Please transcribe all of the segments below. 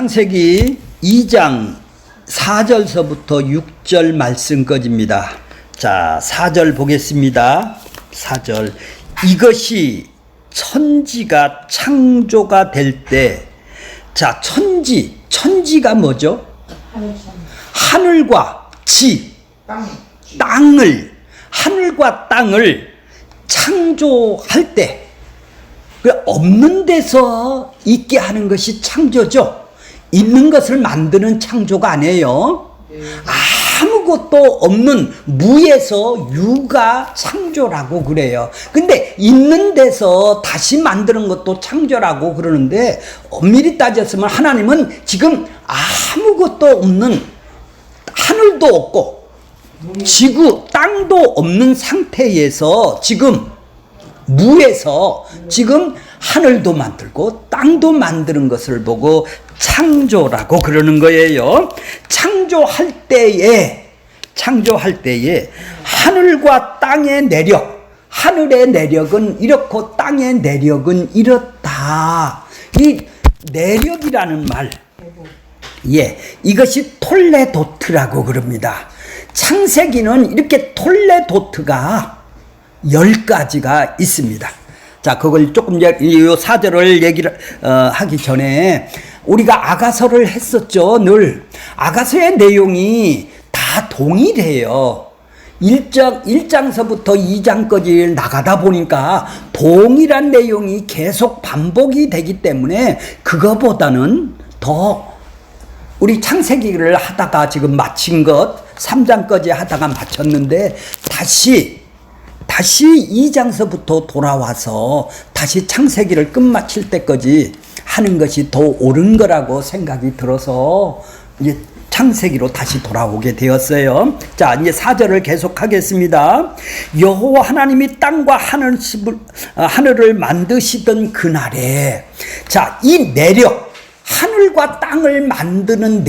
창세기 2장 4절서부터 6절 말씀까지입니다. 자, 4절 보겠습니다. 4절. 이것이 천지가 창조가 될 때, 자, 천지가 뭐죠? 하늘과 하늘과 땅을 창조할 때, 없는 데서 있게 하는 것이 창조죠. 있는 것을 만드는 창조가 아니에요. 아무것도 없는 무에서 유가 창조라고 그래요. 근데 있는 데서 다시 만드는 것도 창조라고 그러는데, 엄밀히 따졌으면 하나님은 지금 아무것도 없는, 하늘도 없고 지구 땅도 없는 상태에서 지금 무에서 지금 하늘도 만들고 땅도 만드는 것을 보고 창조라고 그러는 거예요. 창조할 때에 하늘과 땅의 내력, 하늘의 내력은 이렇고 땅의 내력은 이렇다. 이 내력이라는 말, 이것이 톨레도트라고 그럽니다. 창세기는 이렇게 톨레도트가 10가지가 있습니다. 자, 그걸 조금 이 4절을 얘기를 하기 전에 우리가 아가서를 했었죠. 늘 아가서의 내용이 다 동일해요. 1장서부터 2장까지 나가다 보니까 동일한 내용이 계속 반복이 되기 때문에 그거보다는 더 우리 창세기를 하다가 지금 마친 것 3장까지 하다가 마쳤는데 다시 2장서부터 돌아와서 다시 창세기를 끝마칠 때까지 하는 것이 더 옳은 거라고 생각이 들어서 이제 창세기로 다시 돌아오게 되었어요. 자, 이제 4절을 계속하겠습니다. 여호와 하나님이 땅과 하늘을 만드시던 그날에, 자, 이 내력, 하늘과 땅을 만드는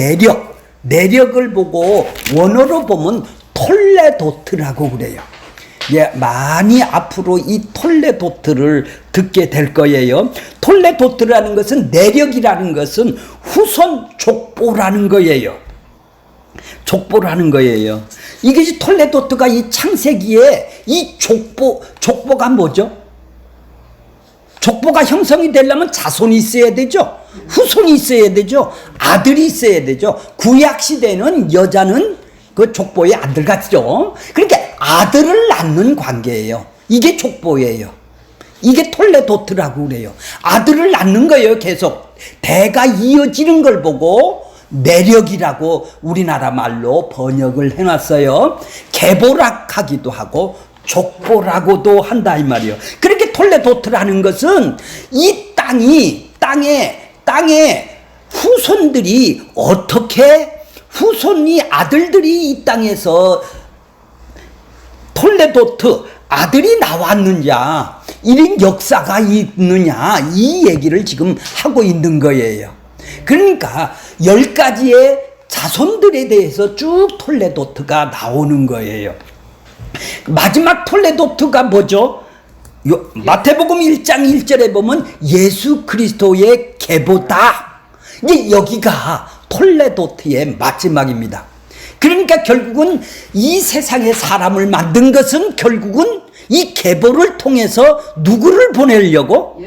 내력을 보고 원어로 보면 톨레도트라고 그래요. 많이 앞으로 이 톨레도트를 듣게 될 거예요. 톨레도트라는 것은, 내력이라는 것은 후손 족보라는 거예요. 이것이 톨레도트가 이 창세기에 이 족보가 뭐죠? 족보가 형성이 되려면 자손이 있어야 되죠. 후손이 있어야 되죠. 아들이 있어야 되죠. 구약시대는 여자는 그 족보의 아들 같죠. 그러니까 아들을 낳는 관계예요. 이게 족보예요. 이게 톨레도트라고 그래요. 아들을 낳는 거예요. 계속 대가 이어지는 걸 보고 내력이라고 우리나라 말로 번역을 해놨어요. 계보락하기도 하고 족보라고도 한다 이 말이에요. 그렇게 톨레도트라는 것은 이 땅에 후손들이 어떻게, 후손이 아들들이 이 땅에서 톨레도트 아들이 나왔느냐, 이런 역사가 있느냐, 이 얘기를 지금 하고 있는 거예요. 그러니까 10가지의 자손들에 대해서 쭉 톨레도트가 나오는 거예요. 마지막 톨레도트가 뭐죠? 마태복음 1장 1절에 보면 예수 그리스도의 계보다. 이제 여기가 톨레도트의 마지막입니다. 그러니까 결국은 이 세상에 사람을 만든 것은 결국은 이 계보를 통해서 누구를 보내려고?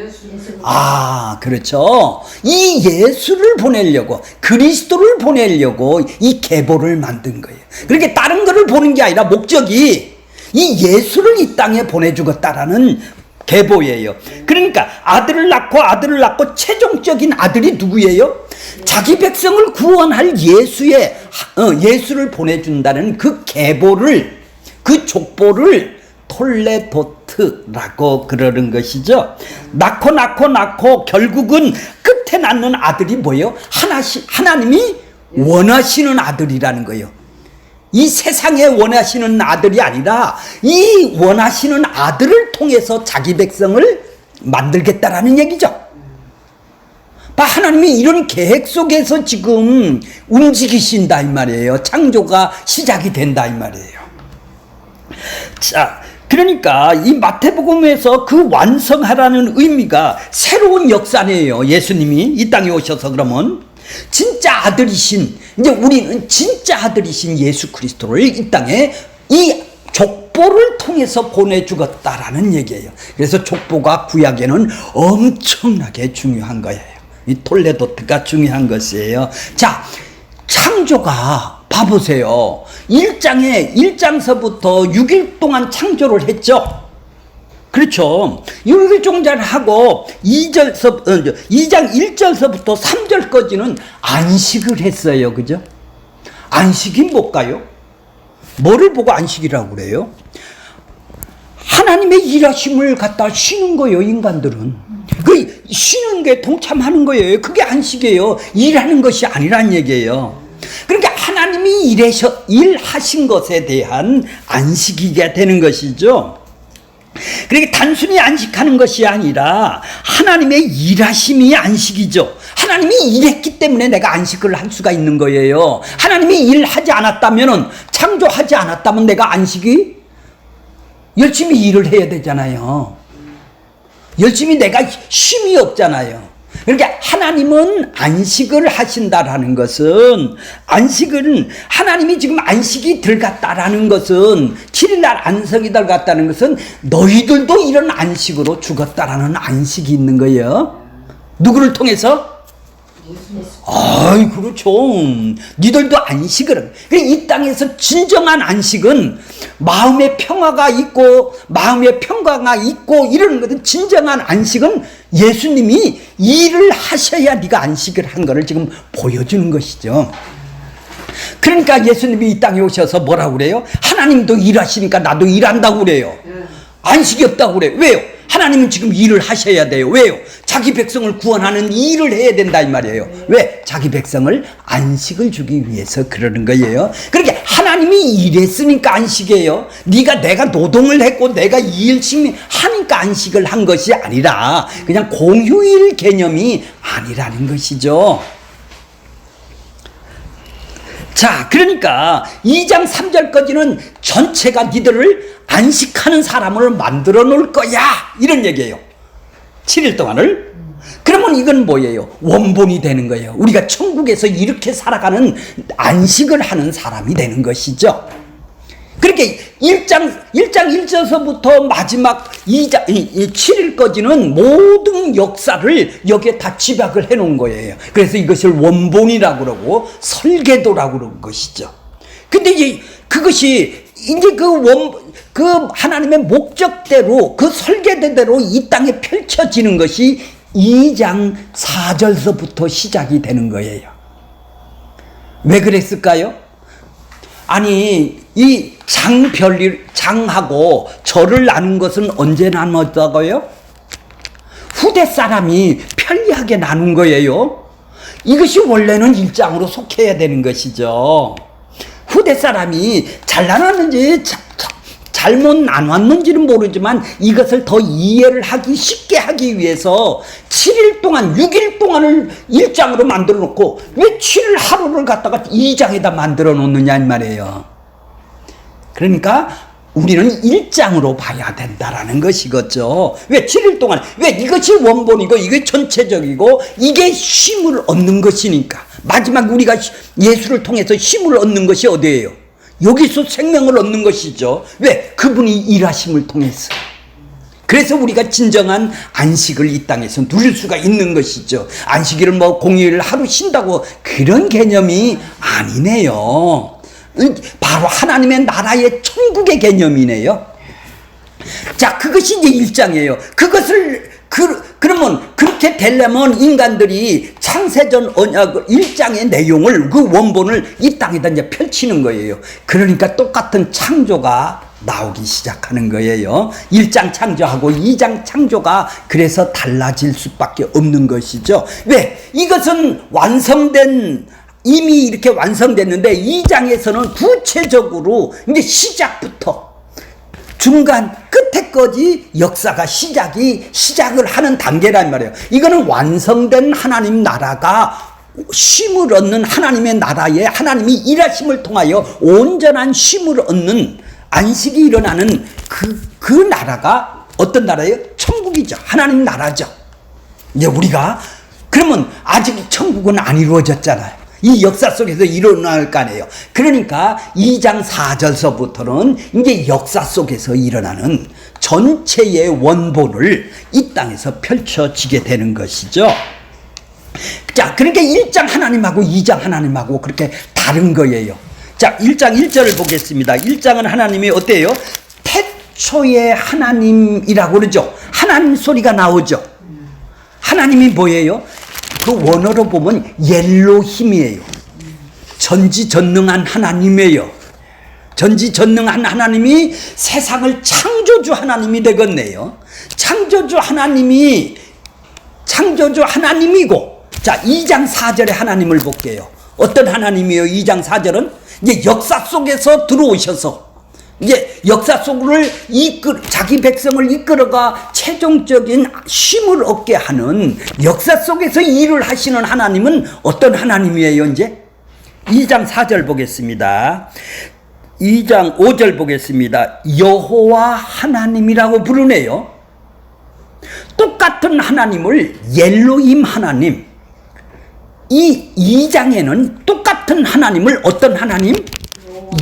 그렇죠. 이 예수를 보내려고, 그리스도를 보내려고 이 계보를 만든 거예요. 그렇게 다른 거를 보는 게 아니라 목적이 이 예수를 이 땅에 보내주겠다라는 계보예요. 그러니까 아들을 낳고 최종적인 아들이 누구예요? 자기 백성을 구원할 예수를 보내준다는 그 계보를, 그 족보를 톨레도트라고 그러는 것이죠. 낳고 결국은 끝에 낳는 아들이 뭐예요? 하나님이 원하시는 아들이라는 거예요. 이 세상에 원하시는 아들이 아니라 이 원하시는 아들을 통해서 자기 백성을 만들겠다라는 얘기죠. 하나님이 이런 계획 속에서 지금 움직이신다 이 말이에요. 창조가 시작이 된다 이 말이에요. 자, 그러니까 이 마태복음에서 그 완성하라는 의미가 새로운 역사네요. 예수님이 이 땅에 오셔서 그러면 진짜 아들이신, 이제 우리는 진짜 아들이신 예수 그리스도를 이 땅에 이 족보를 통해서 보내주었다라는 얘기예요. 그래서 족보가 구약에는 엄청나게 중요한 거예요. 이 톨레도트가 중요한 것이에요. 자, 창조가 봐보세요. 1장서부터 6일 동안 창조를 했죠. 그렇죠. 6일 종자를 하고 2장 1절서부터 3절까지는 안식을 했어요. 그죠? 안식이 뭘까요? 뭐를 보고 안식이라고 그래요? 하나님의 일하심을 갖다 쉬는 거예요, 인간들은. 그 쉬는 게 동참하는 거예요. 그게 안식이에요. 일하는 것이 아니란 얘기예요. 그러니까 하나님이 일하신 것에 대한 안식이가 되는 것이죠. 그러니까 단순히 안식하는 것이 아니라 하나님의 일하심이 안식이죠. 하나님이 일했기 때문에 내가 안식을 할 수가 있는 거예요. 하나님이 일하지 않았다면, 창조하지 않았다면 내가 안식이 열심히 일을 해야 되잖아요. 열심히 내가 쉼이 없잖아요. 그러니까 하나님은 안식을 하신다라는 것은, 안식은 하나님이 지금 안식이 들어갔다라는 것은, 7일날 안성이 들어갔다는 것은 너희들도 이런 안식으로 죽었다라는 안식이 있는 거예요. 누구를 통해서? 아이, 그렇죠. 니들도 안식을. 이 땅에서 진정한 안식은 마음의 평화가 있고, 이러는 것은, 진정한 안식은 예수님이 일을 하셔야 네가 안식을 한 거를 지금 보여주는 것이죠. 그러니까 예수님이 이 땅에 오셔서 뭐라고 그래요? 하나님도 일하시니까 나도 일한다고 그래요. 안식이 없다고 그래요. 왜요? 하나님은 지금 일을 하셔야 돼요. 왜요? 자기 백성을 구원하는 일을 해야 된다 이 말이에요. 왜? 자기 백성을 안식을 주기 위해서 그러는 거예요. 그러니까 하나님이 일했으니까 안식이에요. 내가 노동을 했고 내가 열심히 하니까 안식을 한 것이 아니라 그냥 공휴일 개념이 아니라는 것이죠. 자, 그러니까 2장 3절까지는 전체가 니들을 안식하는 사람을 만들어 놓을 거야, 이런 얘기예요. 7일 동안을. 그러면 이건 뭐예요? 원본이 되는 거예요. 우리가 천국에서 이렇게 살아가는 안식을 하는 사람이 되는 것이죠. 그렇게 1장 1절서부터 마지막 7일까지는 모든 역사를 여기에 다 집약을 해 놓은 거예요. 그래서 이것을 원본이라고 그러고 설계도라고 그러는 것이죠. 근데 이제 그것이 이제 그 하나님의 목적대로, 그 설계대로 이 땅에 펼쳐지는 것이 2장 4절서부터 시작이 되는 거예요. 왜 그랬을까요? 아니, 이 장하고 절을 나눈 것은 언제 나눴다고요? 후대 사람이 편리하게 나눈 거예요. 이것이 원래는 1장으로 속해야 되는 것이죠. 후대 사람이 잘 나눴는지 잘못 나눴는지는 모르지만 이것을 더 이해를 하기 쉽게 하기 위해서 7일 동안 6일 동안을 1장으로 만들어 놓고 왜 7일 하루를 갖다가 2장에다 만들어 놓느냐 이 말이에요. 그러니까 우리는 1장으로 봐야 된다라는 것이겠죠. 왜 7일 동안, 왜 이것이 원본이고 이게 전체적이고 이게 쉼을 얻는 것이니까. 마지막 우리가 예수를 통해서 쉼을 얻는 것이 어디예요? 여기서 생명을 얻는 것이죠. 왜? 그분이 일하심을 통해서. 그래서 우리가 진정한 안식을 이 땅에서 누릴 수가 있는 것이죠. 안식일을 뭐 공휴일 하루 쉰다고 그런 개념이 아니네요. 바로 하나님의 나라의 천국의 개념이네요. 자, 그것이 이제 1장이에요. 그것을 그러면 그렇게 되려면 인간들이 창세전 언약 1장의 내용을, 그 원본을 이 땅에다 이제 펼치는 거예요. 그러니까 똑같은 창조가 나오기 시작하는 거예요. 1장 창조하고 2장 창조가 그래서 달라질 수밖에 없는 것이죠. 왜? 이것은 이미 이렇게 완성됐는데 2장에서는 구체적으로 이제 시작부터 중간 끝에까지 역사가 시작을 하는 단계란 말이에요. 이거는 완성된 하나님 나라가 쉼을 얻는 하나님의 나라에 하나님이 일하심을 통하여 온전한 쉼을 얻는 안식이 일어나는 그 나라가 어떤 나라예요? 천국이죠. 하나님 나라죠. 이제 우리가 그러면 아직 천국은 안 이루어졌잖아요. 이 역사 속에서 일어날 거 아니에요. 그러니까 2장 4절서부터는 이제 역사 속에서 일어나는 전체의 원본을 이 땅에서 펼쳐지게 되는 것이죠. 자, 그러니까 1장 하나님하고 2장 하나님하고 그렇게 다른 거예요. 자, 1장 1절을 보겠습니다. 1장은 하나님이 어때요? 태초의 하나님이라고 그러죠. 하나님 소리가 나오죠. 하나님이 뭐예요? 그 원어로 보면 엘로힘이에요. 전지전능한 하나님이에요. 전지전능한 하나님이 세상을 창조주 하나님이 되겠네요. 창조주 하나님이고, 자, 2장 4절에 하나님을 볼게요. 어떤 하나님이에요? 2장 4절은 이제 역사 속에서 들어오셔서 이제 역사 속을 자기 백성을 이끌어가 최종적인 쉼을 얻게 하는 역사 속에서 일을 하시는 하나님은 어떤 하나님이에요? 이제 2장 4절 보겠습니다. 2장 5절 보겠습니다. 여호와 하나님이라고 부르네요. 똑같은 하나님을 엘로힘 하나님, 이 2장에는 똑같은 하나님을 어떤 하나님?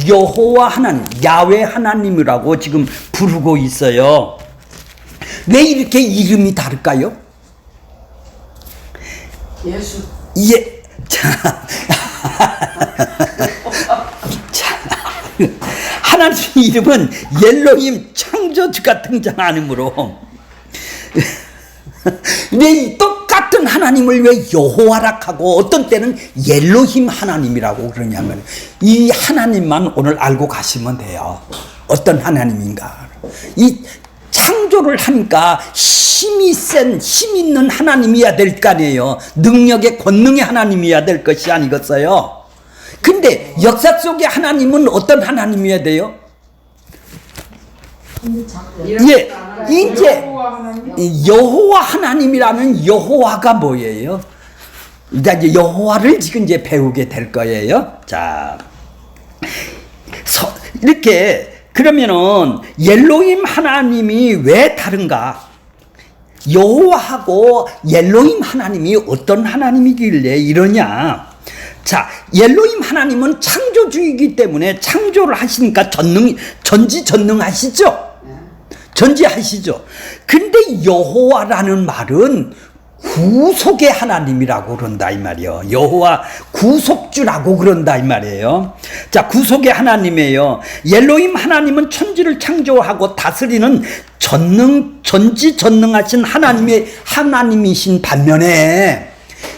여호와 하나님, 야훼 하나님이라고 지금 부르고 있어요. 왜 이렇게 이름이 다를까요? 예수. 예. 자, 하나님 이름은 엘로힘 창조주가 등장 안 하므로 왜 똑같은 하나님을 왜 여호와라 하고 어떤 때는 엘로힘 하나님이라고 그러냐면 이 하나님만 오늘 알고 가시면 돼요. 어떤 하나님인가. 이 창조를 하니까 힘이 센, 힘 있는 하나님이어야 될 거 아니에요. 능력의 권능의 하나님이어야 될 것이 아니겠어요. 근데 역사 속의 하나님은 어떤 하나님이어야 돼요? 예, 이제 여호와 하나님이라면 여호와가 뭐예요? 이제 여호와를 지금 이제 배우게 될 거예요. 자, 이렇게 그러면은 엘로힘 하나님이 왜 다른가? 여호와하고 엘로힘 하나님이 어떤 하나님이길래 이러냐? 자, 엘로힘 하나님은 창조주이기 때문에 창조를 하시니까 전지전능하시죠? 전지하시죠. 근데 여호와라는 말은 구속의 하나님이라고 그런다 이 말이에요. 여호와 구속주라고 그런다 이 말이에요. 자, 구속의 하나님이에요. 엘로힘 하나님은 천지를 창조하고 다스리는 전지전능하신 하나님이신 반면에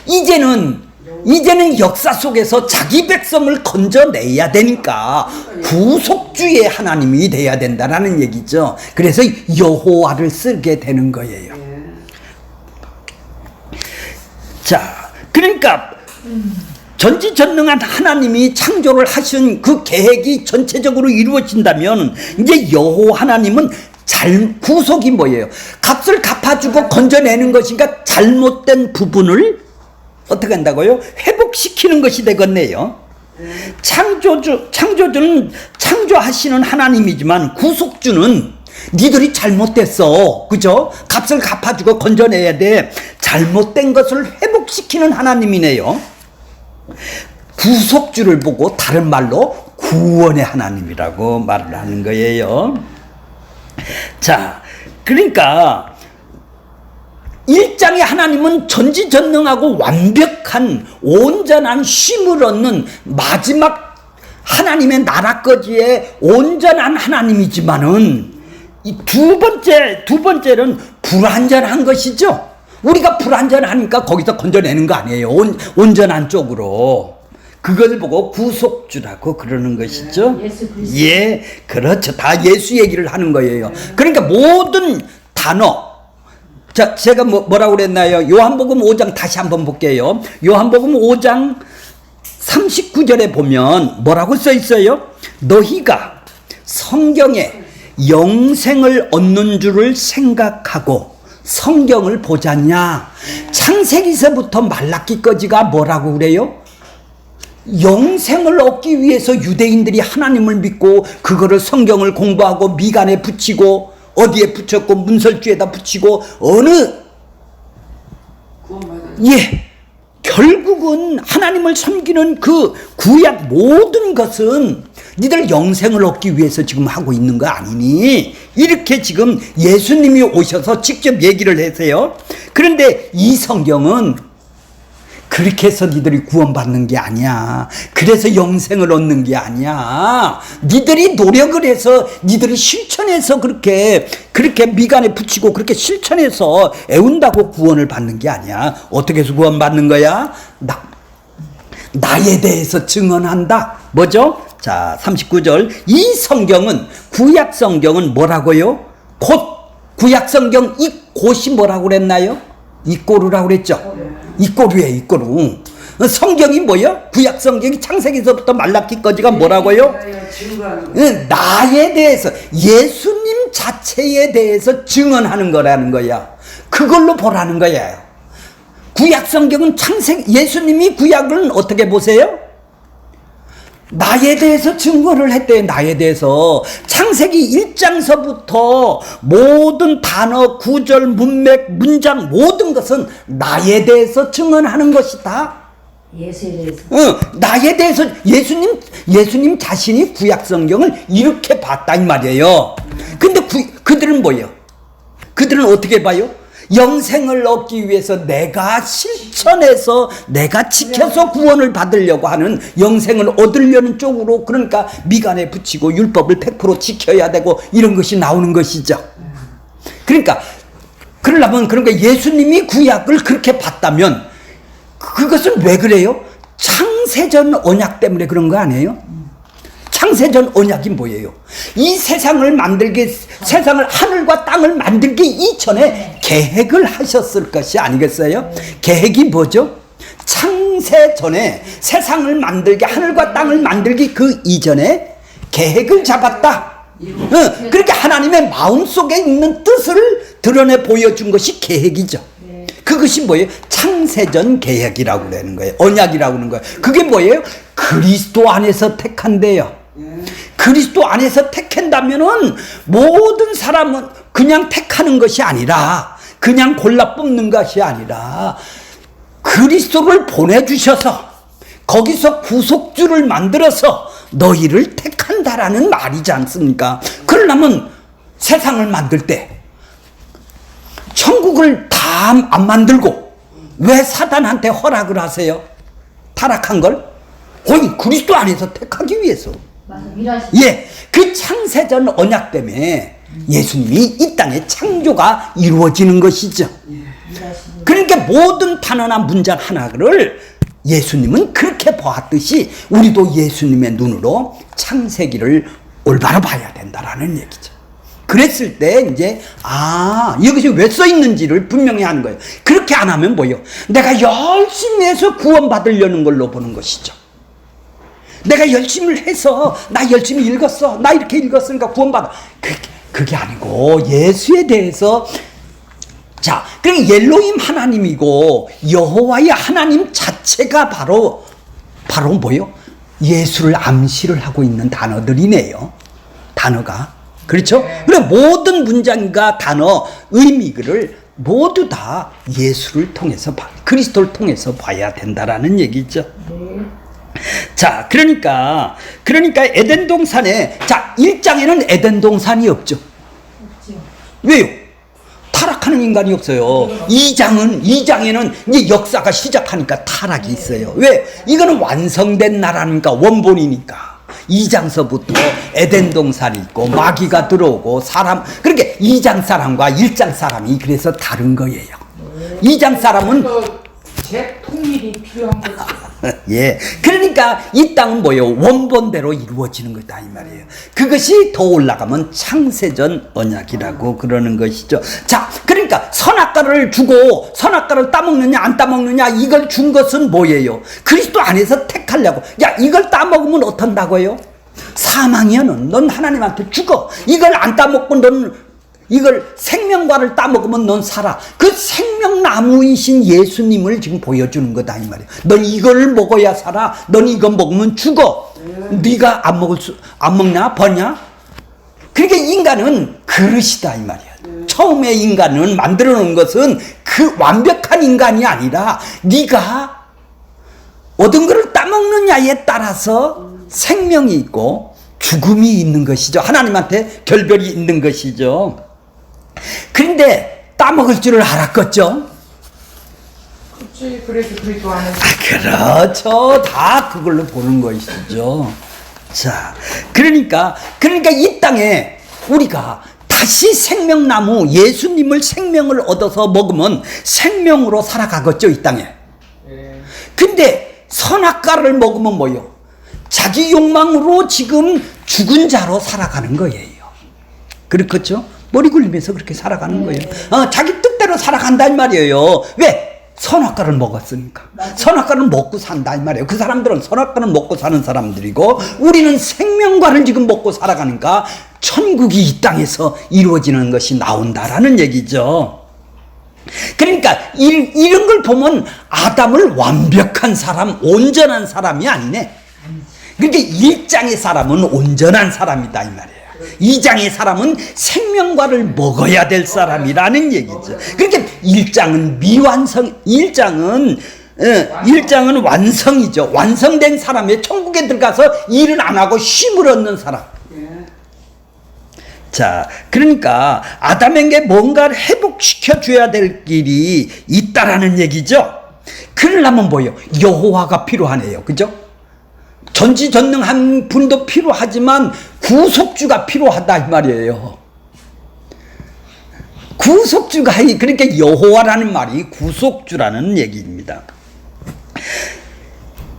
이제는 역사 속에서 자기 백성을 건져내야 되니까 구속주의 하나님이 돼야 된다라는 얘기죠. 그래서 여호와를 쓰게 되는 거예요. 자, 그러니까 전지전능한 하나님이 창조를 하신 그 계획이 전체적으로 이루어진다면 이제 여호와 하나님은 구속이 뭐예요? 값을 갚아주고 건져내는 것인가 잘못된 부분을 어떻게 한다고요? 회복시키는 것이 되겠네요. 창조주는 창조하시는 하나님이지만 구속주는 니들이 잘못됐어. 그죠? 값을 갚아주고 건져내야 돼. 잘못된 것을 회복시키는 하나님이네요. 구속주를 보고 다른 말로 구원의 하나님이라고 말을 하는 거예요. 자, 그러니까 1장의 하나님은 전지전능하고 완벽한 온전한 쉼을 얻는 마지막 하나님의 나라까지의 온전한 하나님이지만은 이 두 번째는 불완전한 것이죠. 우리가 불완전하니까 거기서 건져내는 거 아니에요. 온전한 쪽으로. 그걸 보고 구속주라고 그러는 것이죠. 예, 그렇죠. 다 예수 얘기를 하는 거예요. 그러니까 모든 단어, 자, 제가 뭐라고 그랬나요? 요한복음 5장 다시 한번 볼게요. 요한복음 5장 39절에 보면 뭐라고 써 있어요? 너희가 성경에 영생을 얻는 줄을 생각하고 성경을 보잖냐. 창세기서부터 말라기까지가 뭐라고 그래요? 영생을 얻기 위해서 유대인들이 하나님을 믿고 그거를 성경을 공부하고 미간에 붙이고 어디에 붙였고 문설주에다 붙이고 예, 결국은 하나님을 섬기는 그 구약 모든 것은 니들 영생을 얻기 위해서 지금 하고 있는 거 아니니? 이렇게 지금 예수님이 오셔서 직접 얘기를 하세요. 그런데 이 성경은 그렇게 해서 니들이 구원받는 게 아니야. 그래서 영생을 얻는 게 아니야. 니들이 노력을 해서 니들이 실천해서 그렇게 미간에 붙이고 그렇게 실천해서 애운다고 구원을 받는 게 아니야. 어떻게 해서 구원받는 거야? 나에 대해서 증언한다. 뭐죠? 자, 39절. 이 성경은, 구약 성경은 뭐라고요? 곧, 구약 성경 이 곧이 뭐라고 그랬나요? 이꼬루라고 그랬죠? 이꼬루예요, 이꼬루. 성경이 뭐요? 구약 성경이 창세기서부터 말라기까지가 뭐라고요? 나에 대해서, 예수님 자체에 대해서 증언하는 거라는 거야. 그걸로 보라는 거예요. 구약 성경은 예수님이 구약을 어떻게 보세요? 나에 대해서 증거를 했대요. 나에 대해서 창세기 1장서부터 모든 단어, 구절, 문맥, 문장 모든 것은 나에 대해서 증언하는 것이다. 예수에 대해서. 나에 대해서 예수님 자신이 구약 성경을 이렇게 봤다 이 말이에요. 근데 그들은 뭐예요? 그들은 어떻게 봐요? 영생을 얻기 위해서 내가 실천해서 내가 지켜서 구원을 받으려고 하는, 영생을 얻으려는 쪽으로, 그러니까 미간에 붙이고 율법을 100% 지켜야 되고 이런 것이 나오는 것이죠. 그러니까 예수님이 구약을 그렇게 봤다면 그것은 왜 그래요? 창세전 언약 때문에 그런 거 아니에요? 창세전 언약이 뭐예요? 이 세상을 하늘과 땅을 만들기 이전에 계획을 하셨을 것이 아니겠어요? 계획이 뭐죠? 창세전에 세상을 만들기, 하늘과 땅을 만들기 그 이전에 계획을 잡았다. 그렇게 하나님의 마음속에 있는 뜻을 드러내 보여준 것이 계획이죠. 그것이 뭐예요? 창세전 계획이라고 그러는 거예요. 언약이라고 하는 거예요. 그게 뭐예요? 그리스도 안에서 택한대요. 그리스도 안에서 택한다면은 모든 사람은 그냥 택하는 것이 아니라, 그냥 골라 뽑는 것이 아니라 그리스도를 보내주셔서 거기서 구속주를 만들어서 너희를 택한다라는 말이지 않습니까? 그러려면 세상을 만들 때 천국을 다 안 만들고 왜 사단한테 허락을 하세요? 타락한 걸? 그리스도 안에서 택하기 위해서. 예, 그 창세전 언약 때문에 예수님이 이 땅에 창조가 이루어지는 것이죠. 그러니까 모든 단어나 문장 하나를 예수님은 그렇게 보았듯이 우리도 예수님의 눈으로 창세기를 올바로 봐야 된다라는 얘기죠. 그랬을 때 이제 이것이 왜 써 있는지를 분명히 하는 거예요. 그렇게 안 하면 뭐예요? 내가 열심히 해서 구원받으려는 걸로 보는 것이죠. 내가 열심히 해서, 나 열심히 읽었어, 나 이렇게 읽었으니까 구원받아. 그게 아니고 예수에 대해서, 자, 그러니까 엘로힘 하나님이고 여호와의 하나님 자체가 바로 뭐예요? 예수를 암시를 하고 있는 단어들이네요. 단어가. 그렇죠? 그래, 모든 문장과 단어, 의미를 모두 다 예수를 통해서 그리스도를 통해서 봐야 된다라는 얘기죠. 자, 그러니까 에덴 동산에, 자, 1장에는 에덴 동산이 없죠. 왜요? 타락하는 인간이 없어요. 2장에는 이제 역사가 시작하니까 타락이 있어요. 왜? 이거는 완성된 나라니까, 원본이니까. 2장서부터 에덴 동산이 있고 마귀가 들어오고 사람, 그러니까 2장 사람과 1장 사람이 그래서 다른 거예요. 2장 사람은 재통일이 필요한 거죠. 예, 그러니까 이 땅은 뭐예요? 원본대로 이루어지는 거다 이 말이에요. 그것이 더 올라가면 창세전 언약이라고 그러는 것이죠. 자, 그러니까 선악과를 주고 선악과를 따먹느냐 안 따먹느냐 이걸 준 것은 뭐예요? 그리스도 안에서 택하려고. 야, 이걸 따먹으면 어떤다고요? 사망이야. 넌 하나님한테 죽어. 이걸 안 따먹고 이걸 생명과를 따먹으면 넌 살아. 그 생명나무이신 예수님을 지금 보여주는 거다 이 말이야. 넌 이걸 먹어야 살아. 넌 이거 먹으면 죽어. 네가 안 먹냐? 버냐? 그러니까 인간은 그릇이다 이 말이야. 처음에 인간은 만들어 놓은 것은 그 완벽한 인간이 아니라 네가 얻은 것을 따먹느냐에 따라서 생명이 있고 죽음이 있는 것이죠. 하나님한테 결별이 있는 것이죠. 그런데 따먹을 줄을 알았겠죠? 그렇지. 그래도 그래도 안 했어. 그렇죠. 다 그걸로 보는 것이죠. 자, 그러니까 이 땅에 우리가 다시 생명나무 예수님을 생명을 얻어서 먹으면 생명으로 살아가겠죠, 이 땅에. 예. 근데 선악과를 먹으면 뭐요? 자기 욕망으로 지금 죽은 자로 살아가는 거예요. 그렇겠죠? 머리 굴리면서 그렇게 살아가는 거예요. 자기 뜻대로 살아간단 말이에요. 왜? 선악과를 먹었으니까. 선악과를 먹고 산다 이 말이에요. 그 사람들은 선악과를 먹고 사는 사람들이고 우리는 생명과를 지금 먹고 살아가니까 천국이 이 땅에서 이루어지는 것이 나온다라는 얘기죠. 그러니까 이런 걸 보면 아담을 완벽한 사람, 온전한 사람이 아니네. 그러니까 1장의 사람은 온전한 사람이다 이 말이에요. 2장의 사람은 생명과를 먹어야 될 사람이라는 얘기죠. 그러니까 1장은 미완성, 1장은 완성이죠. 완성된 사람이 천국에 들어가서 일을 안 하고 쉼을 얻는 사람. 자, 그러니까 아담에게 뭔가를 회복시켜 줘야 될 길이 있다라는 얘기죠. 그러려면 뭐예요? 여호와가 필요하네요. 그죠? 전지전능한 분도 필요하지만 구속주가 필요하다 이 말이에요. 구속주가, 그러니까 여호와라는 말이 구속주라는 얘기입니다.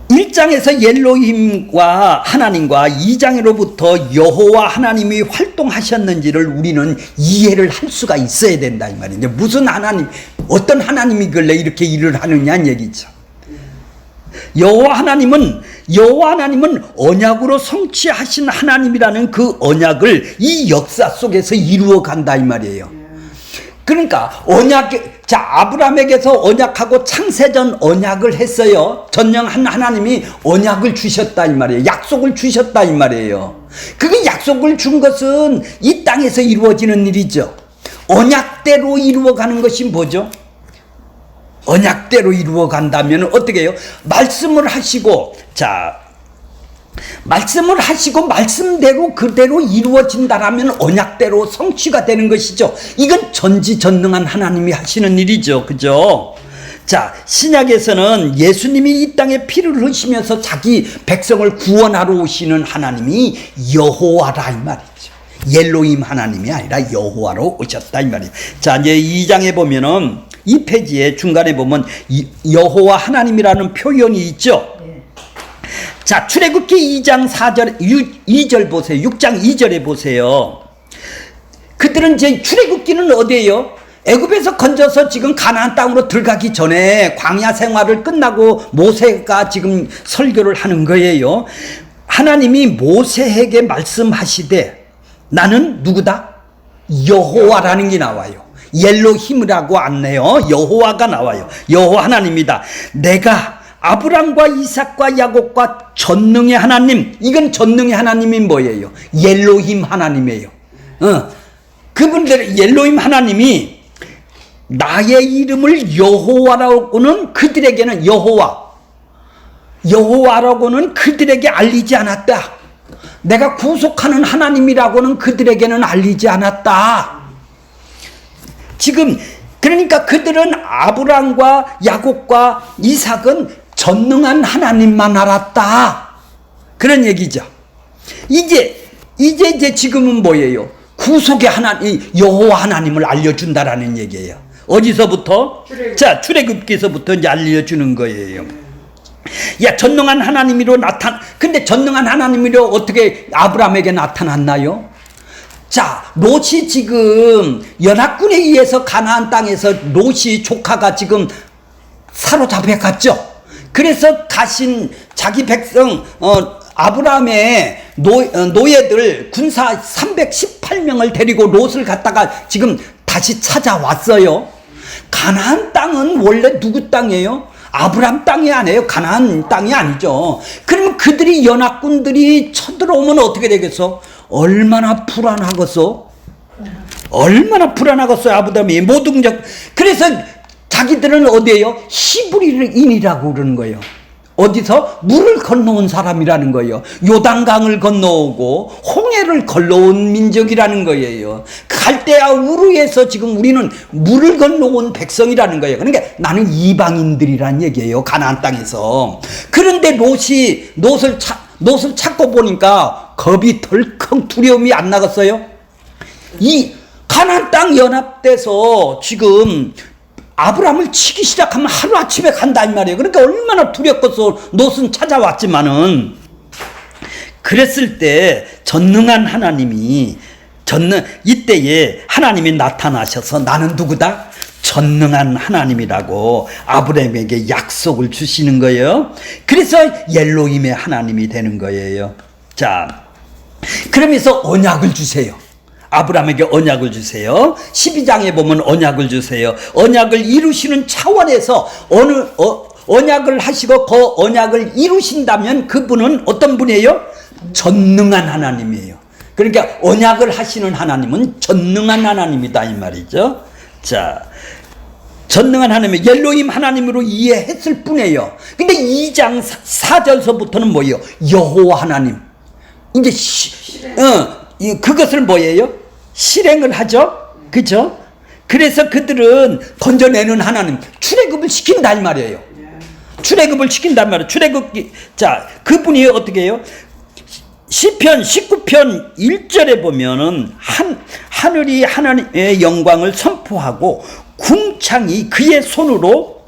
1장에서 엘로힘과 하나님과 2장으로부터 여호와 하나님이 활동하셨는지를 우리는 이해를 할 수가 있어야 된다 이 말이에요. 무슨 하나님, 어떤 하나님이길래 이렇게 일을 하느냐는 얘기죠. 여호와 하나님은 언약으로 성취하신 하나님이라는 그 언약을 이 역사 속에서 이루어 간다 이 말이에요. 그러니까 아브라함에게서 언약하고 창세전 언약을 했어요. 전능한 하나님이 언약을 주셨다 이 말이에요. 약속을 주셨다 이 말이에요. 그게 약속을 준 것은 이 땅에서 이루어지는 일이죠. 언약대로 이루어가는 것이 뭐죠? 언약대로 이루어 간다면 어떻게 해요? 말씀을 하시고 말씀대로 그대로 이루어진다라면 언약대로 성취가 되는 것이죠. 이건 전지전능한 하나님이 하시는 일이죠. 그죠? 자, 신약에서는 예수님이 이 땅에 피를 흘리시면서 자기 백성을 구원하러 오시는 하나님이 여호와라 이 말이죠. 엘로힘 하나님이 아니라 여호와로 오셨다 이 말이에요. 자, 이제 2장에 보면은 이 페이지에 중간에 보면 여호와 하나님이라는 표현이 있죠. 자, 출애굽기 2장 2절 보세요. 6장 2절에 보세요. 그들은 이제 출애굽기는 어디예요? 애굽에서 건져서 지금 가나안 땅으로 들어가기 전에 광야 생활을 끝나고 모세가 지금 설교를 하는 거예요. 하나님이 모세에게 말씀하시되 나는 누구다? 여호와라는 게 나와요. 엘로힘이라고 안 내요. 여호와가 나와요. 여호와 하나님이다. 내가 아브람과 이삭과 야곱과 전능의 하나님, 이건 전능의 하나님이 뭐예요? 엘로힘 하나님이에요. 그분들 엘로힘 하나님이 나의 이름을 여호와라고는 그들에게는 여호와라고는 그들에게 알리지 않았다. 내가 구속하는 하나님이라고는 그들에게는 알리지 않았다. 지금 그러니까 그들은 아브람과 야곱과 이삭은 전능한 하나님만 알았다. 그런 얘기죠. 이제 지금은 뭐예요? 구속의 하나님, 여호와 하나님을 알려준다라는 얘기예요. 어디서부터? 자, 출애굽기서부터 이제 알려주는 거예요. 야, 전능한 하나님이로 근데 전능한 하나님이로 어떻게 아브람에게 나타났나요? 자, 롯이 지금 연합군에 의해서 가나안 땅에서 롯이 조카가 지금 사로잡혀 갔죠. 그래서 가신 자기 백성 아브라함의 노예들 군사 318명을 데리고 롯을 갖다가 지금 다시 찾아왔어요. 가나안 땅은 원래 누구 땅이에요? 아브라함 땅이 아니에요. 가나안 땅이 아니죠. 그러면 그들이 연합군들이 쳐들어오면 어떻게 되겠어? 얼마나 불안하겠어? 얼마나 불안하겠어요. 아브라함이 모든 그래서 자기들은 어디에요? 히브리인이라고 그러는 거예요. 어디서? 물을 건너온 사람이라는 거예요. 요단강을 건너오고 홍해를 건너온 민족이라는 거예요. 갈대아 우르에서 지금 우리는 물을 건너온 백성이라는 거예요. 그러니까 나는 이방인들이란 얘기예요. 가나안 땅에서. 그런데 롯을 찾고 보니까 겁이 덜컥 두려움이 안 나갔어요. 이 가나안 땅 연합돼서 지금 아브라함을 치기 시작하면 하루아침에 간다 이 말이에요. 그러니까 얼마나 두렵겠어. 롯은 찾아왔지만은 그랬을 때 전능한 하나님이 이때에 하나님이 나타나셔서 나는 누구다? 전능한 하나님이라고 아브라함에게 약속을 주시는 거예요. 그래서 엘로힘의 하나님이 되는 거예요. 자, 그러면서 언약을 주세요. 아브라함에게 언약을 주세요. 12장에 보면 언약을 주세요. 언약을 이루시는 차원에서 언약을 하시고 그 언약을 이루신다면 그분은 어떤 분이에요? 전능한 하나님이에요. 그러니까 언약을 하시는 하나님은 전능한 하나님이다 이 말이죠. 자, 전능한 하나님은 엘로힘 하나님으로 이해했을 뿐이에요. 근데 2장 4절서부터는 뭐예요? 여호와 하나님. 이제 그것을 뭐예요? 실행을 하죠. 그죠? 그래서 그들은 건져내는 하나님, 출애굽을 시킨다 이 말이에요. 출애굽을 시킨단 말이에요. 출애굽기. 자, 그분이 어떻게 해요? 시편 19편 1절에 보면은 하늘이 하나님의 영광을 선포하고 궁창이 그의 손으로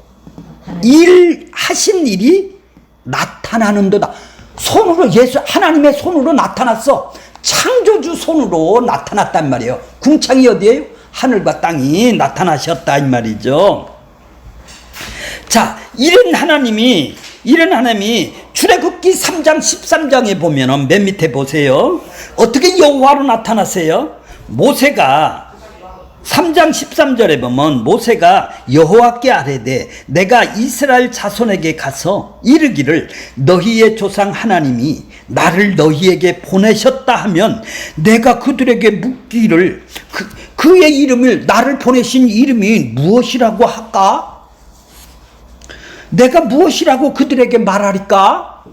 하신 일이 나타나는도다. 손으로 하나님의 손으로 나타났어. 창조주 손으로 나타났단 말이에요. 궁창이 어디예요? 하늘과 땅이 나타나셨다 이 말이죠. 자, 이런 하나님이 출애굽기 3장 13장에 보면은 맨 밑에 보세요. 어떻게 여호와로 나타났어요? 모세가 3장 13절에 보면 모세가 여호와께 아뢰되 내가 이스라엘 자손에게 가서 이르기를 너희의 조상 하나님이 나를 너희에게 보내셨다 하면 내가 그들에게 묻기를 그의 이름을 나를 보내신 이름이 무엇이라고 할까? 내가 무엇이라고 그들에게 말하리까?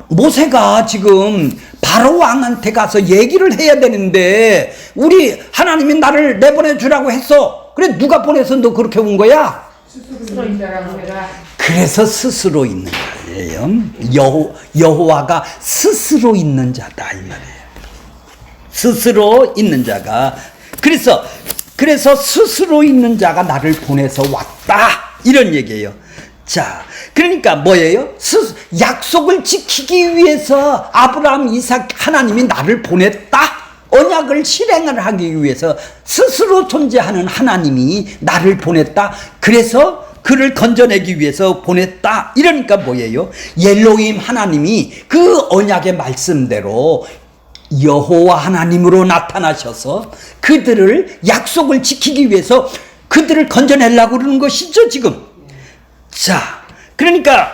모세가 지금 바로 왕한테 가서 얘기를 해야 되는데 우리 하나님이 나를 내보내주라고 했어. 그래 누가 보내서 너 그렇게 온 거야? 스스로 인자라고 해라. 그래서 스스로 있는 거예요. 여호와가 스스로 있는 자다 이 말이에요. 스스로 있는 자가 그래서 스스로 있는 자가 나를 보내서 왔다 이런 얘기예요. 자, 그러니까 뭐예요? 약속을 지키기 위해서 아브라함, 이삭 하나님이 나를 보냈다. 언약을 실행을 하기 위해서 스스로 존재하는 하나님이 나를 보냈다. 그래서 그를 건져내기 위해서 보냈다. 이러니까 뭐예요? 엘로힘 하나님이 그 언약의 말씀대로 여호와 하나님으로 나타나셔서 그들을 약속을 지키기 위해서 그들을 건져내려고 그러는 것이죠 지금. 자, 그러니까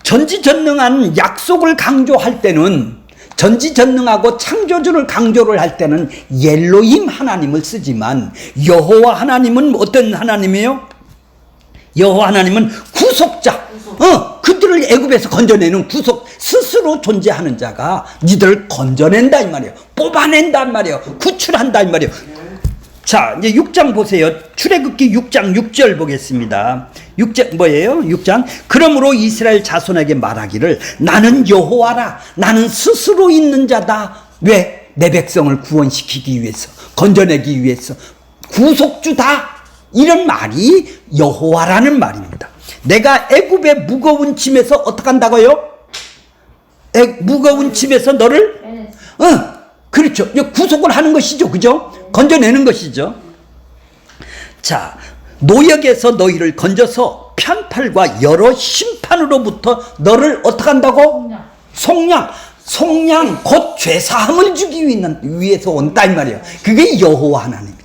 전지전능한 약속을 강조할 때는 전지전능하고 창조주를 강조를 할 때는 엘로힘 하나님을 쓰지만 여호와 하나님은 어떤 하나님이에요? 여호와 하나님은 구속자. 그들을 애굽에서 건져내는 구속, 스스로 존재하는 자가 니들을 건져낸다 이 말이에요. 뽑아낸단 말이에요. 구출한다 이 말이에요. 자, 이제 6장 보세요. 출애굽기 6장 6절 보겠습니다. 6장 뭐예요? 6장. 그러므로 이스라엘 자손에게 말하기를 나는 여호와라. 나는 스스로 있는 자다. 왜? 내 백성을 구원시키기 위해서, 건져내기 위해서 구속주다. 이런 말이 여호와라는 말입니다. 내가 애굽의 무거운 짐에서 어떻게 한다고요? 무거운 짐에서 너를 그렇죠. 구속을 하는 것이죠. 그죠? 건져내는 것이죠. 자, 노역에서 너희를 건져서 편팔과 여러 심판으로부터 너를 어떻게 한다고? 속량 곧 죄사함을 주기 위해서 온다 이 말이에요. 그게 여호와 하나님이다.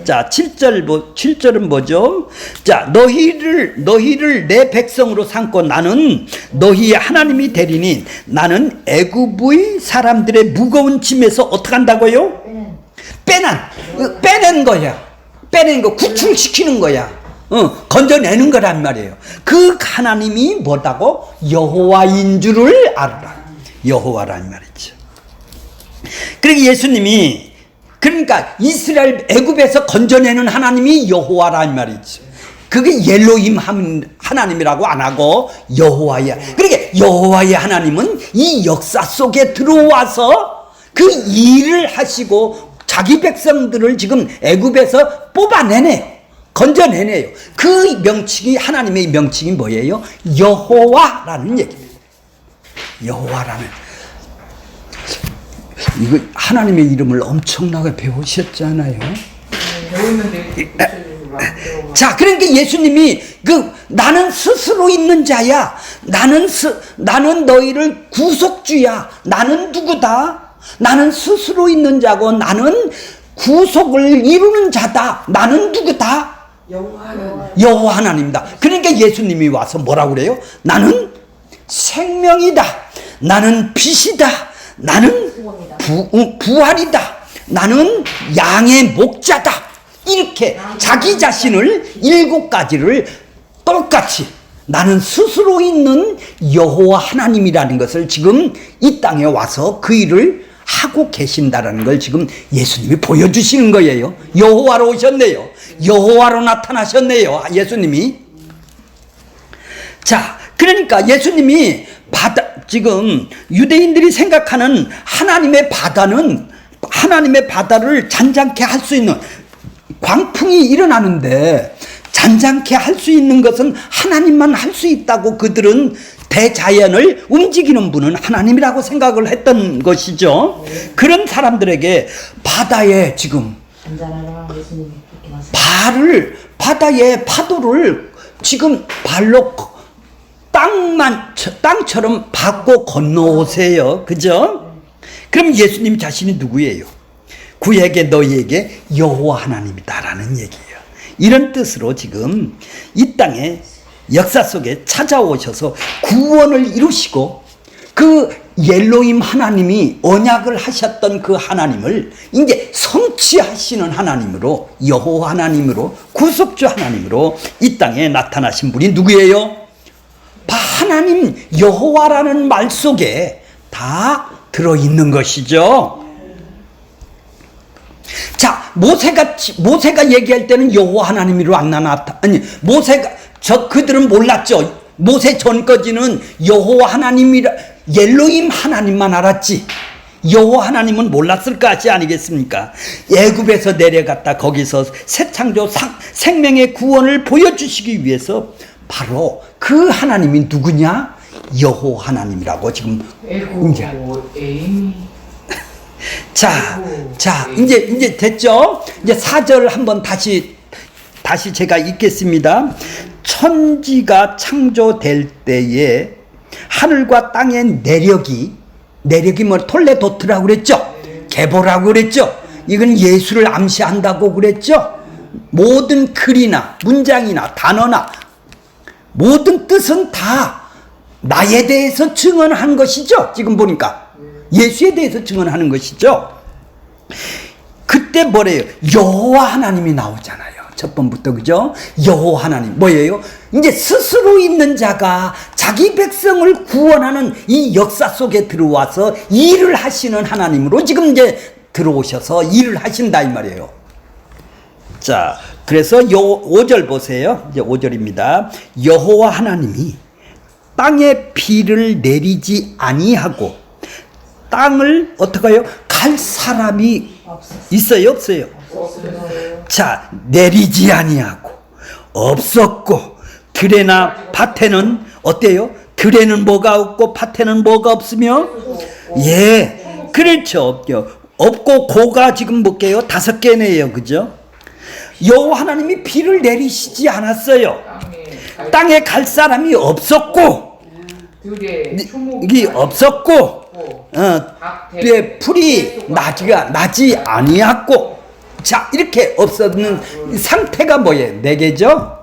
자, 7절은 뭐죠? 자, 너희를 내 백성으로 삼고 나는 너희의 하나님이 되리니 나는 애굽의 사람들의 무거운 짐에서 어떻게 한다고요? 빼낸 거야. 빼낸 거, 구출시키는 거야. 건져내는 거란 말이에요. 그 하나님이 뭐다고? 여호와인 줄을 알아라. 여호와란 말이죠. 그러니까 예수님이, 그러니까 이스라엘 애굽에서 건져내는 하나님이 여호와란 말이죠. 그게 옐로힘 하나님이라고 안 하고 여호와야. 그러니까 여호와의 하나님은 이 역사 속에 들어와서 그 일을 하시고 자기 백성들을 지금 애굽에서 뽑아내네요. 건져내네요. 그 명칭이, 하나님의 명칭이 뭐예요? 여호와라는 얘기입니다. 여호와라는. 이거 하나님의 이름을 엄청나게 배우셨잖아요. 배웠는데 자, 그러니까 예수님이 나는 스스로 있는 자야. 나는 너희를 구속주야. 나는 누구다? 나는 스스로 있는 자고 나는 구속을 이루는 자다. 나는 누구다? 여호와 하나님이다. 그러니까 예수님이 와서 뭐라고 그래요? 나는 생명이다. 나는 빛이다. 나는 부활이다. 나는 양의 목자다. 이렇게 자기 자신을 7가지를 똑같이 나는 스스로 있는 여호와 하나님이라는 것을 지금 이 땅에 와서 그 일을 하고 계신다라는 걸 지금 예수님이 보여주시는 거예요. 여호와로 오셨네요. 여호와로 나타나셨네요. 예수님이. 자, 그러니까 예수님이 지금 유대인들이 생각하는 하나님의 바다를 잔잔케 할 수 있는, 광풍이 일어나는데 잔잔케 할 수 있는 것은 하나님만 할 수 있다고 그들은 대자연을 움직이는 분은 하나님이라고 생각을 했던 것이죠. 그런 사람들에게 바다에 지금 바다의 파도를 지금 발로 땅처럼 밟고 건너오세요. 그죠? 그럼 예수님 자신이 누구예요? 구약의 너희에게 여호와 하나님이다라는 얘기예요. 이런 뜻으로 지금 이 땅에 역사 속에 찾아오셔서 구원을 이루시고 그 옐로힘 하나님이 언약을 하셨던 그 하나님을 이제 성취하시는 하나님으로, 여호와 하나님으로, 구속주 하나님으로 이 땅에 나타나신 분이 누구예요? 하나님 여호와라는 말 속에 다 들어있는 것이죠. 자, 모세가 얘기할 때는 여호와 하나님으로 안 나타나. 아니, 그들은 몰랐죠. 모세 전까지는 여호와 하나님이라, 옐로힘 하나님만 알았지. 여호와 하나님은 몰랐을 것이 아니겠습니까? 애굽에서 내려갔다 거기서 새 창조 생명의 구원을 보여주시기 위해서 바로 그 하나님이 누구냐? 여호와 하나님이라고 지금 이제. 자, 이제 됐죠? 이제 4절 한번 다시 제가 읽겠습니다. 천지가 창조될 때에 하늘과 땅의 내력이 뭐 톨레도트라고 그랬죠? 계보라고 그랬죠? 이건 예수를 암시한다고 그랬죠? 모든 글이나 문장이나 단어나 모든 뜻은 다 나에 대해서 증언한 것이죠. 지금 보니까 예수에 대해서 증언하는 것이죠. 그때 뭐래요? 여호와 하나님이 나오잖아요. 첫 번부터. 그죠? 여호와 하나님 뭐예요? 이제 스스로 있는 자가 자기 백성을 구원하는 이 역사 속에 들어와서 일을 하시는 하나님으로 지금 이제 들어오셔서 일을 하신다 이 말이에요. 자, 그래서 5절 보세요. 이제 5절입니다. 여호와 하나님이 땅에 비를 내리지 아니하고 땅을 어떡해요? 갈 사람이 있어요, 없어요? 자, 내리지 아니하고 없었고 들에나 밭에는 어때요? 들에는 뭐가 없고 밭에는 뭐가 없으며? 예, 그렇죠. 없고 고가 지금 볼게요. 5개네요. 그죠? 여호와 하나님이 비를 내리시지 않았어요. 땅에 갈 사람이 없었고 이게 없었고 풀이 나지 아니었고. 자, 이렇게 없었는 상태가 뭐예요? 4개죠?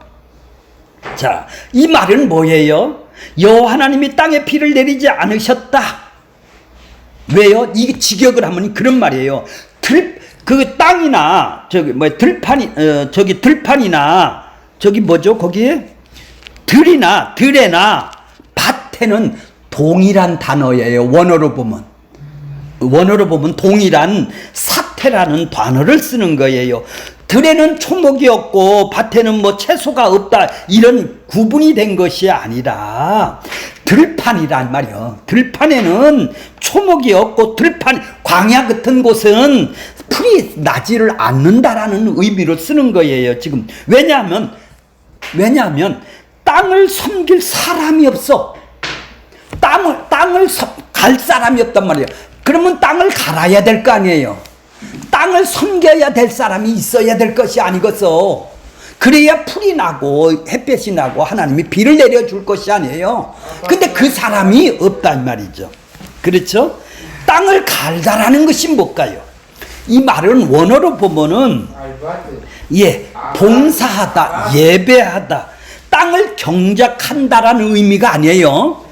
자, 이 말은 뭐예요? 여호와 하나님이 땅에 비를 내리지 않으셨다. 왜요? 이게 직역을 하면 그런 말이에요. 그 땅이나 들판이나 저기 뭐죠? 거기에 들에나 밭에는 동일한 단어예요. 원어로 보면 동일한 사태라는 단어를 쓰는 거예요. 들에는 초목이 없고 밭에는 뭐 채소가 없다, 이런 구분이 된 것이 아니라 들판이란 말이요. 들판에는 초목이 없고 광야 같은 곳은 풀이 나지를 않는다라는 의미로 쓰는 거예요. 지금 왜냐하면 땅을 섬길 사람이 없어. 땅을 갈 사람이 없단 말이에요. 그러면 땅을 갈아야 될 거 아니에요. 땅을 섬겨야 될 사람이 있어야 될 것이 아니겠어. 그래야 풀이 나고 햇볕이 나고 하나님이 비를 내려줄 것이 아니에요. 근데 그 사람이 없단 말이죠. 그렇죠? 땅을 갈다라는 것이 뭘까요? 이 말은 원어로 보면은 봉사하다, 예배하다, 땅을 경작한다라는 의미가 아니에요.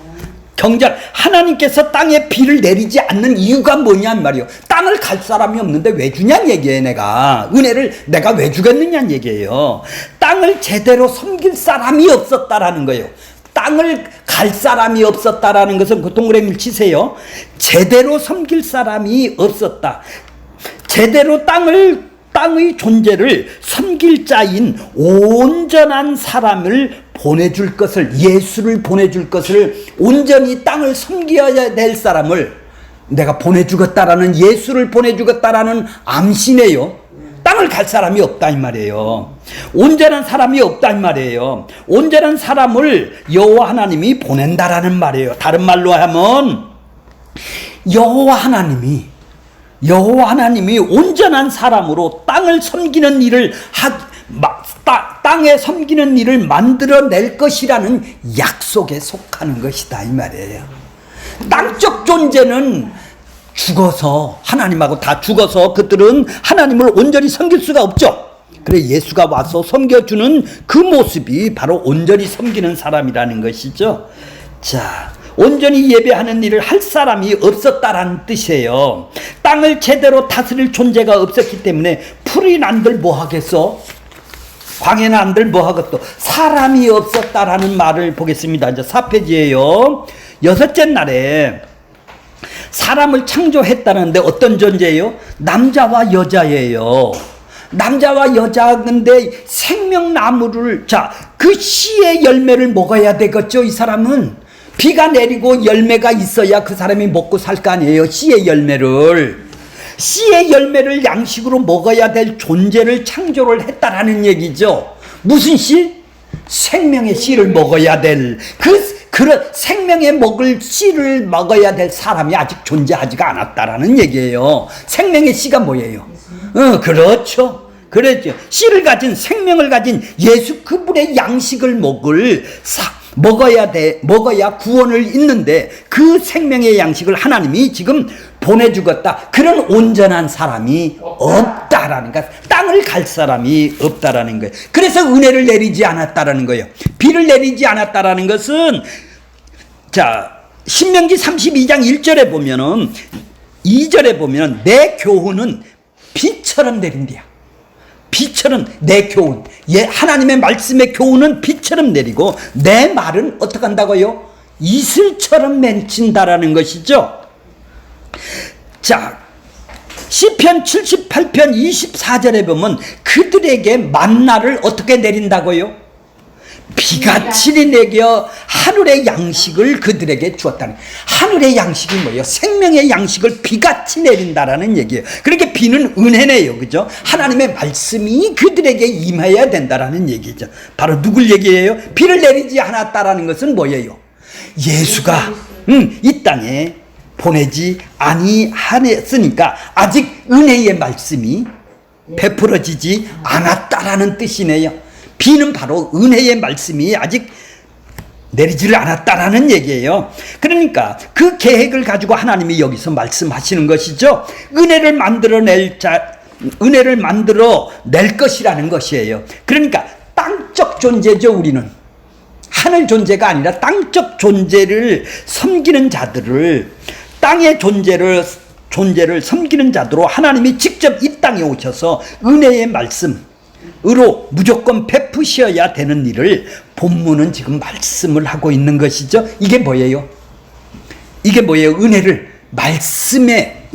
하나님께서 땅에 비를 내리지 않는 이유가 뭐냐는 말이에요. 땅을 갈 사람이 없는데 왜 주냐는 얘기예요. 내가 은혜를 내가 왜 주겠느냐는 얘기예요. 땅을 제대로 섬길 사람이 없었다라는 거예요. 땅을 갈 사람이 없었다라는 것은 그 동그라미를 치세요. 제대로 섬길 사람이 없었다. 제대로 땅의 존재를 섬길 자인 온전한 사람을 보내줄 것을, 예수를 보내줄 것을, 온전히 땅을 섬겨야 될 사람을 내가 보내주겠다라는, 예수를 보내주겠다라는 암시네요. 땅을 갈 사람이 없다 이 말이에요. 온전한 사람이 없다 이 말이에요. 온전한 사람을 여호와 하나님이 보낸다라는 말이에요. 다른 말로 하면 여호와 하나님이 온전한 사람으로 땅을 섬기는 일을 땅에 섬기는 일을 만들어낼 것이라는 약속에 속하는 것이다 이 말이에요. 땅적 존재는 죽어서, 하나님하고 다 죽어서 그들은 하나님을 온전히 섬길 수가 없죠. 그래 예수가 와서 섬겨주는 그 모습이 바로 온전히 섬기는 사람이라는 것이죠. 자, 온전히 예배하는 일을 할 사람이 없었다라는 뜻이에요. 땅을 제대로 다스릴 존재가 없었기 때문에 풀이 난들 뭐 하겠어? 광야 난들 뭐 하겠어? 사람이 없었다라는 말을 보겠습니다. 이제 4페이지예요. 여섯째 날에 사람을 창조했다는데 어떤 존재예요? 남자와 여자예요. 남자와 여자인데 생명나무를, 그 씨의 열매를 먹어야 되겠죠. 이 사람은 비가 내리고 열매가 있어야 그 사람이 먹고 살 거 아니에요. 씨의 열매를 양식으로 먹어야 될 존재를 창조를 했다라는 얘기죠. 무슨 씨? 생명의 씨를 먹어야 될, 그런 생명의 먹을 씨를 먹어야 될 사람이 아직 존재하지가 않았다라는 얘기예요. 생명의 씨가 뭐예요? 그렇죠. 그랬죠. 씨를 가진, 생명을 가진 예수 그분의 양식을 먹어야 구원을 잇는데 그 생명의 양식을 하나님이 지금 보내주겠다. 그런 온전한 사람이 없다라는 것. 땅을 갈 사람이 없다라는 거예요. 그래서 은혜를 내리지 않았다라는 거예요. 비를 내리지 않았다라는 것은, 신명기 32장 1절에 보면은, 2절에 보면 내 교훈은 비처럼 내린대요. 비처럼, 내 교훈, 하나님의 말씀의 교훈은 비처럼 내리고 내 말은 어떻게 한다고요? 이슬처럼 맺힌다라는 것이죠. 시편 78편 24절에 보면 그들에게 만나를 어떻게 내린다고요? 비같이 내겨 하늘의 양식을 그들에게 주었다는. 하늘의 양식이 뭐예요? 생명의 양식을 비같이 내린다라는 얘기예요. 그렇게 비는 은혜네요. 그죠? 하나님의 말씀이 그들에게 임해야 된다라는 얘기죠. 바로 누굴 얘기해요? 비를 내리지 않았다라는 것은 뭐예요? 예수가 이 땅에 보내지 아니하였으니까 아직 은혜의 말씀이 베풀어지지 않았다라는 뜻이네요. 비는 바로 은혜의 말씀이 아직 내리지를 않았다라는 얘기예요. 그러니까 그 계획을 가지고 하나님이 여기서 말씀하시는 것이죠. 은혜를 만들어 낼 것이라는 것이에요. 그러니까 땅적 존재죠. 우리는 하늘 존재가 아니라 땅적 존재를 섬기는 자들을, 땅의 존재를 섬기는 자들로 하나님이 직접 이 땅에 오셔서 은혜의 말씀, 으로 무조건 베푸셔야 되는 일을 본문은 지금 말씀을 하고 있는 것이죠. 이게 뭐예요? 이게 뭐예요? 은혜를, 말씀의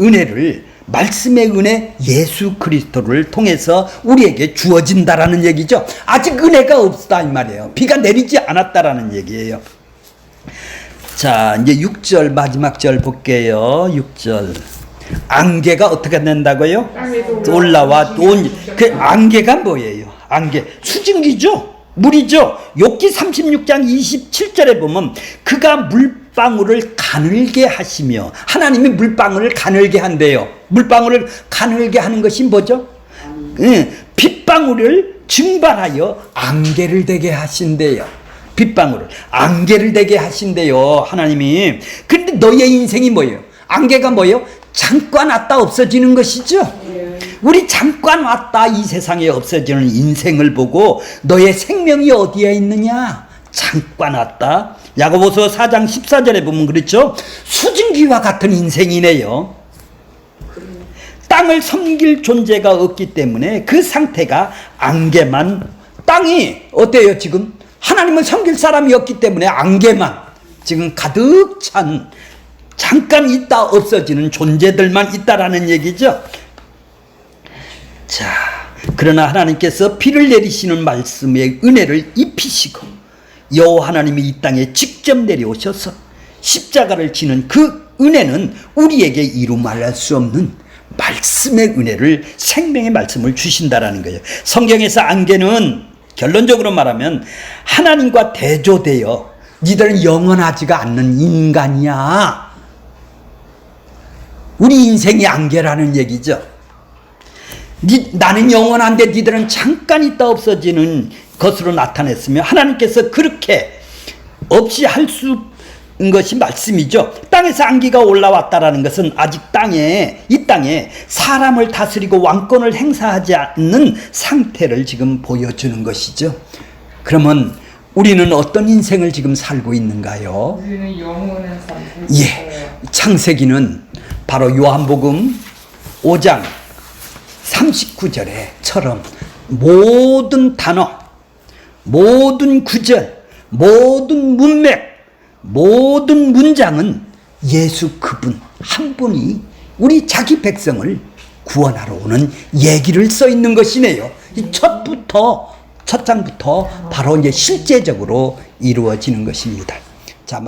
은혜 예수 그리스도를 통해서 우리에게 주어진다라는 얘기죠. 아직 은혜가 없다 이 말이에요. 비가 내리지 않았다라는 얘기예요. 자, 이제 6절 마지막 절 볼게요. 6절. 안개가 어떻게 된다고요? 올라와 그 안개가 뭐예요? 안개 수증기죠. 물이죠. 욥기 36장 27절에 보면 그가 물방울을 가늘게 하시며, 하나님이 물방울을 가늘게 한대요. 물방울을 가늘게 하는 것이 뭐죠? 빗방울을 증발하여 안개를 되게 하신대요. 빗방울을 안개를 되게 하신대요, 하나님이. 그런데 너의 인생이 뭐예요? 안개가 뭐예요? 잠깐 왔다 없어지는 것이죠. 우리 잠깐 왔다 이 세상에 없어지는 인생을 보고 너의 생명이 어디에 있느냐? 잠깐 왔다. 야고보서 4장 14절에 보면 그렇죠. 수증기와 같은 인생이네요. 땅을 섬길 존재가 없기 때문에 그 상태가 안개만, 땅이 어때요 지금? 하나님을 섬길 사람이 없기 때문에 안개만 지금 가득 찬, 잠깐 있다 없어지는 존재들만 있다라는 얘기죠. 자, 그러나 하나님께서 비를 내리시는 말씀의 은혜를 입히시고 여호와 하나님이 이 땅에 직접 내려오셔서 십자가를 지는 그 은혜는 우리에게 이루 말할 수 없는 말씀의 은혜를, 생명의 말씀을 주신다라는 거예요. 성경에서 안개는 결론적으로 말하면 하나님과 대조되어 니들은 영원하지가 않는 인간이야. 우리 인생이 안개라는 얘기죠. 나는 영원한데 니들은 잠깐 있다 없어지는 것으로 나타냈으며, 하나님께서 그렇게 없이 할 수 있는 것이 말씀이죠. 땅에서 안개가 올라왔다라는 것은 아직 이 땅에 사람을 다스리고 왕권을 행사하지 않는 상태를 지금 보여주는 것이죠. 그러면 우리는 어떤 인생을 지금 살고 있는가요? 우리는 영원한 삶을 예, 창세기는 바로 요한복음 5장 39절에처럼 모든 단어, 모든 구절, 모든 문맥, 모든 문장은 예수 그분 한 분이 우리 자기 백성을 구원하러 오는 얘기를 써 있는 것이네요. 이 첫 장부터 바로 이제 실제적으로 이루어지는 것입니다. 자,